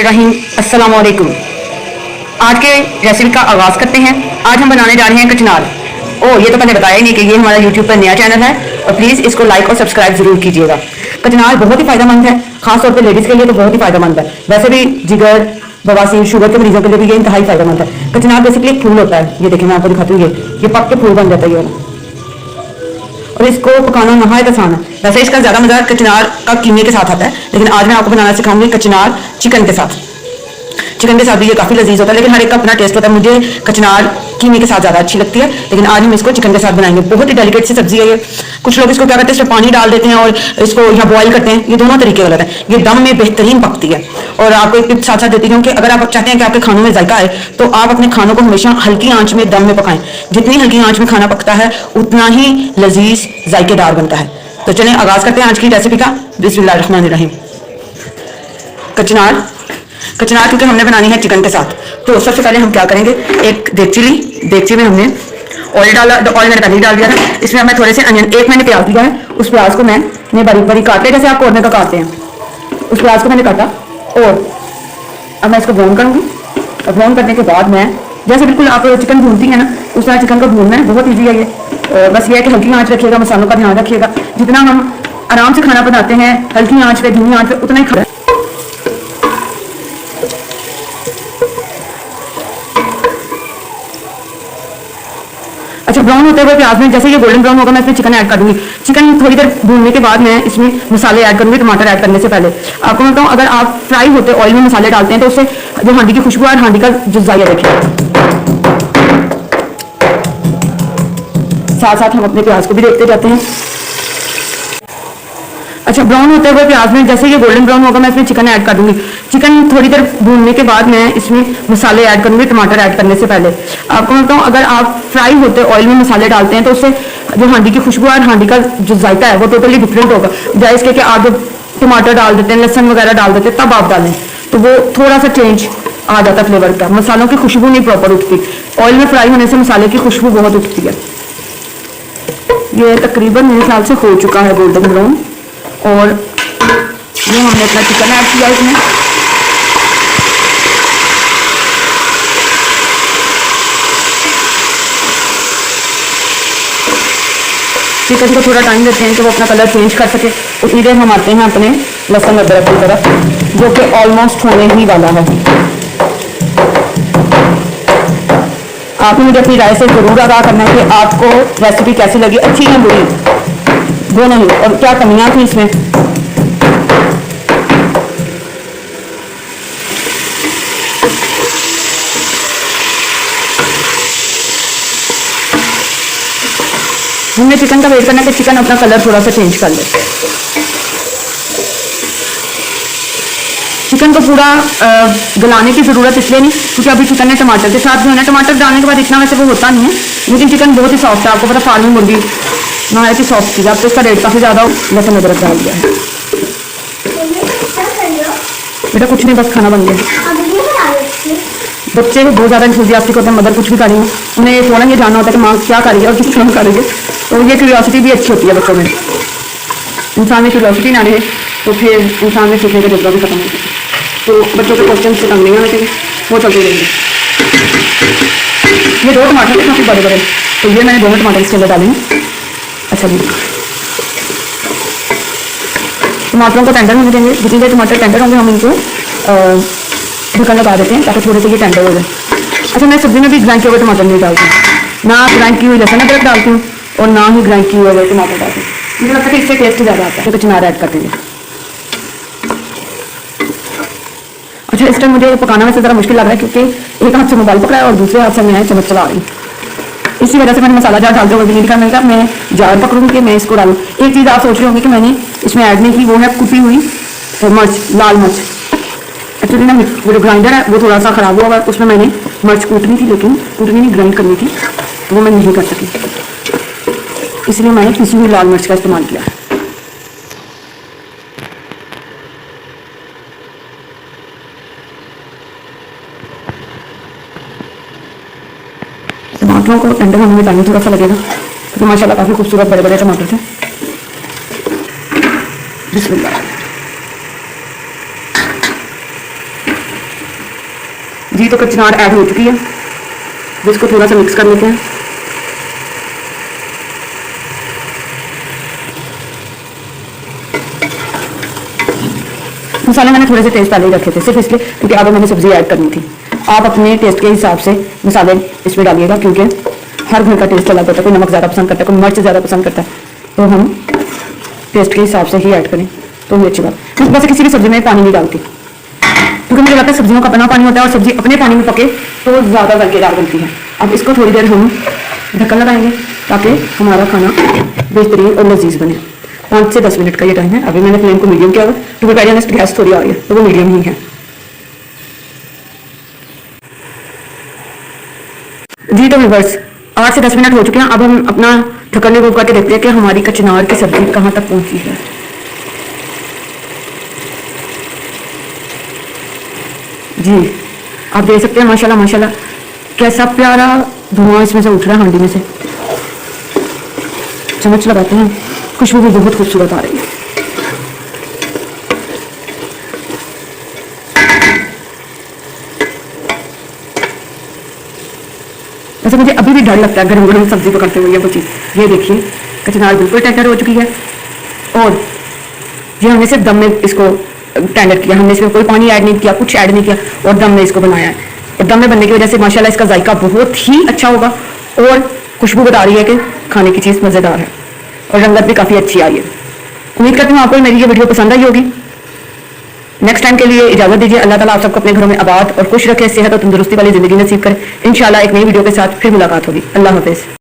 रहीम अस्सलाम वालेकुम। आज के रेसिपी का आगाज़ करते हैं। आज हम बनाने जा रहे हैं कचनार। ओह, ये तो मैंने बताया ही नहीं कि ये हमारा यूट्यूब पर नया चैनल है और प्लीज़ इसको लाइक और सब्सक्राइब ज़रूर कीजिएगा। कचनार बहुत ही फ़ायदेमंद है, खासतौर पर लेडीज़ के लिए तो बहुत ही फ़ायदेमंद है। वैसे भी जिगर, बवासीर, शुगर के मरीजों के लिए भी ये इंतहाई फ़ायदेमंद है। कचनार बेसिकली एक फूल होता है। ये देखिए, मैं आपको दिखाती हूँ। ये पक के फूल बन जाता है ये वाला। और इसको पकाना नहायत आसान है। वैसे इसका ज़्यादा मज़ा कचनार का कीमे के साथ आता है, लेकिन आज मैं आपको बनाना सिखाऊंगी कचनार चिकन के साथ। चिकन के साथ भी ये काफ़ी लजीज होता है, लेकिन हर एक का अपना टेस्ट होता है। मुझे कचनार कीमे के साथ ज़्यादा अच्छी लगती है, लेकिन आज हम इसको चिकन के साथ बनाएंगे। बहुत ही डेलिकेट सी सब्जी है ये। कुछ लोग इसको क्या करते हैं, इसमें पानी डाल देते हैं और इसको यहाँ बॉईल करते हैं। ये दोनों तरीके गलत है। ये दम में बेहतरीन पकती है। और आपको एक टिप साथ साथ देती हूँ कि अगर आप चाहते हैं कि आपके खानों में जायका आए, तो आप अपने खानों को हमेशा हल्की आंच में दम में पकाएं। जितनी हल्की आंच में खाना पकता है, उतना ही लजीज जायकेदार बनता है। तो चलें आगाज करते हैं आज की रेसिपी का। बिस्मिल्लाहिर्रहमानिर्रहीम। कचनार क्योंकि हमने बनानी है चिकन के साथ, तो सबसे पहले हम क्या करेंगे, एक देगची में हमने ऑयल डाला। ऑयल मैंने पहले ही डाल दिया था। इसमें मैं थोड़े से अनियन, एक मैंने प्याज दिया है, उस प्याज को मैंने बारीक बारीक काट लिया, जैसे आप कोरने का काटते हैं। उस प्याज को मैंने काटा और अब मैं इसको ब्राउन करूँगी। और ब्राउन करने के बाद मैं, जैसे बिल्कुल आप चिकन भूनती हैं ना, उस तरह चिकन को भूनना है। बहुत ईजी है ये। और बस ये है कि हल्की आँच रखिएगा, मसालों का ध्यान रखिएगा। जितना हम आराम से खाना बनाते हैं, हल्की आँच पे, धीमी आँच पे, उतना ही खाना। अच्छा, ब्राउन होते हुए प्याज में जैसे ये गोल्डन ब्राउन होगा, मैं इसमें चिकन ऐड कर दूंगी। चिकन थोड़ी देर भूनने के बाद मैं इसमें मसाले ऐड करूंगी। टमाटर ऐड करने से पहले आपको मैं बताऊँ, अगर आप फ्राई होते ऑयल में मसाले डालते हैं तो उससे जो हांडी की खुशबू और हांडी का जो जायका देखिए। साथ साथ हम अपने प्याज को भी देखते जाते हैं। अच्छा, ब्राउन होते हुए प्याज में जैसे ये गोल्डन ब्राउन होगा, मैं इसमें चिकन ऐड कर दूंगी। चिकन थोड़ी देर भूनने के बाद मैं इसमें मसाले ऐड करूंगी। टमाटर ऐड करने से पहले आपको मैं बताऊँ, अगर आप फ्राई होते ऑयल में मसाले डालते हैं तो उससे जो हांडी की खुशबू और हांडी का जो जायका है वो टोटली डिफरेंट होगा। जाए इसके कि आप जब टमाटर डाल देते हैं, लहसुन वगैरह डाल देते हैं, तब आप डालें तो वो थोड़ा सा चेंज आ जाता है फ्लेवर का। मसालों की खुशबू नहीं प्रॉपर उठती। ऑयल में फ्राई होने से मसाले की खुशबू बहुत उठती है। ये तकरीबन मेरे ख्याल से हो चुका है गोल्डन ब्राउन। और ये हमने अपना चिकन ऐड किया इसमें। चिकन को थोड़ा टाइम देते हैं कि वो अपना कलर चेंज कर सके। उतनी देर हम आते हैं अपने लहसुन अदरक की तरफ, जो कि ऑलमोस्ट होने ही वाला है। आपने मुझे अपनी राय से जरूर आगाह करना है कि आपको रेसिपी कैसी लगी, अच्छी या बुरी, वो नहीं, और क्या कमियां थी इसमें। हमने चिकन का वेट करना है कि चिकन अपना कलर थोड़ा सा चेंज कर ले। चिकन को पूरा गलाने की ज़रूरत इसलिए नहीं क्योंकि अभी चिकन ने टमाटर के साथ जो है ना, टमाटर डालने के बाद इतना वैसे वो होता नहीं है, लेकिन चिकन बहुत ही सॉफ्ट है। आपको पता, फार्मी मुर्गी नहायत ही सॉफ्ट थी। अब तो इसका रेट काफ़ी ज़्यादा लहसुन अदरक डाल दिया है। बेटा कुछ नहीं, बस खाना बन गया। बच्चे बहुत ज़्यादा इंथुसियास्टिक होते हैं, मदर कुछ भी करेंगे, उन्हें थोड़ा ये जानना होता है कि माँ क्या करेगी और किस तरह करेंगे। तो ये क्यूरियोसिटी भी अच्छी होती है बच्चों में। इंसान में क्यूरियोसिटी ना रहे तो फिर इंसान में सीखने का जज्बा भी खत्म हो जाता है। तो बच्चों के क्वेश्चन से तंग नहीं आने चाहिए, वो चलते रहेंगे। ये 2 टमाटर थे काफ़ी बड़े बड़े, तो ये मैंने दोनों टमाटर इसके अंदर डाले हैं। अच्छा जी, टमाटरों को टेंडर होने देंगे। जितनी देर टमाटर टेंडर होंगे हम इनको ढक्कन लगा देते हैं ताकि थोड़े से ये टेंडर हो जाए। अच्छा, मैं सब्जी में भी ग्राइंड किए हुए टमाटर नहीं डालती, ना ग्राइंड की हुई लहसुन अदरक डालती हूँ और ना ही ग्राइंड किए हुए टमाटर डालती हूँ। मुझे लगता है कि इससे टेस्ट ज़्यादा आता है। तो कचनार ऐड कर देंगे। अच्छा, इस टाइम मुझे पकाना में से ज़रा मुश्किल लग रहा है क्योंकि एक हाथ से मोबाइल पकड़ा है और दूसरे हाथ से मैं चम्मच चला रही हूँ। इसी वजह से मैंने मसाला जार डालते हुए भी नहीं दिखा। मैंने कहा मैं जार पकड़ूंगी कि मैं इसको डालूँ। एक चीज़ आप सोच रहे होंगे कि मैंने इसमें ऐड नहीं की, वो है कुटी हुई मिर्च, लाल मिर्च। एक्चुअली ना वो जो ग्राइंडर है वो थोड़ा सा ख़राब हुआ, उसमें मैंने मिर्च कूटनी थी, लेकिन कूटनी नहीं, ग्राइंड करनी थी, वो मैं नहीं कर सकी, इसलिए मैंने पिसी हुई लाल मिर्च का इस्तेमाल किया। टमाटरों को टेंडर होने में टाइम थोड़ा सा लगेगा क्योंकि माशाल्लाह काफ़ी खूबसूरत बड़े बड़े टमाटर थे। बिस्मिल्लाह। जी तो कचनार ऐड हो चुकी है, अब इसको थोड़ा सा मिक्स कर लेते हैं। मसाले मैंने थोड़े से टेस्ट पहले ही रखे थे, सिर्फ इसलिए क्योंकि आगे मैंने सब्जी ऐड करनी थी। आप अपने टेस्ट के हिसाब से मसाले इसमें डालिएगा, क्योंकि हर घर का टेस्ट अलग होता है। कोई नमक ज़्यादा पसंद करता है, कोई मिर्च ज़्यादा पसंद करता है, तो हम टेस्ट के हिसाब से ही ऐड करें तो ही अच्छी बात। मैं वैसे किसी भी सब्जी में पानी नहीं डालती, क्योंकि मुझे लगता है सब्जियों का अपना पानी होता है और सब्जी अपने पानी में पके तो ज़्यादा जायकेदार बनती है। अब इसको थोड़ी देर हम ढक्कन लगाएंगे ताकि हमारा खाना बेहतरीन और लजीज बने। 5 से 10 मिनट का ये टाइम है। अभी मैंने फ्लेम को मीडियम किया हुआ, तो वेरी ऑनेस्ट गैस थोड़ी आ रही है, तो वो मीडियम ही है। जी तो व्यूअर्स 8 से 10 मिनट हो चुके हैं। अब हम अपना ढक्कन रिमूव करके देखते हैं कि हमारी कचनार की सब्जी कहाँ तक पहुंची है। जी आप देख सकते हैं माशाल्लाह माशाल्लाह कैसा प्यारा धुआं इसमें से उठ रहा है हांडी में से। चम्मच लगाते हैं, खुशबू भी बहुत खूबसूरत आ रही है। वैसे मुझे अभी भी डर लगता है गरम गरम सब्जी पकड़ते हुए। वो चीज़ ये देखिए, कचनार बिल्कुल टेंडर हो चुकी है और ये हमने सिर्फ दम में इसको टेंडर किया, हमने इसमें कोई पानी ऐड नहीं किया, कुछ ऐड नहीं किया और दम में इसको बनाया है। और दम में बनने की वजह से माशाल्लाह इसका जायका बहुत ही अच्छा होगा और खुशबू बता रही है कि खाने की चीज़ मज़ेदार है और रंगत भी काफ़ी अच्छी आई है। उम्मीद करती हूँ आपको मेरी ये वीडियो पसंद आई होगी। नेक्स्ट टाइम के लिए इजाजत दीजिए। अल्लाह ताला आप सबको अपने घरों में आबाद और खुश रखे, सेहत और तंदुरुस्ती वाली जिंदगी नसीब करें। इंशाल्लाह एक नई वीडियो के साथ फिर मुलाकात होगी। अल्लाह हाफिज़।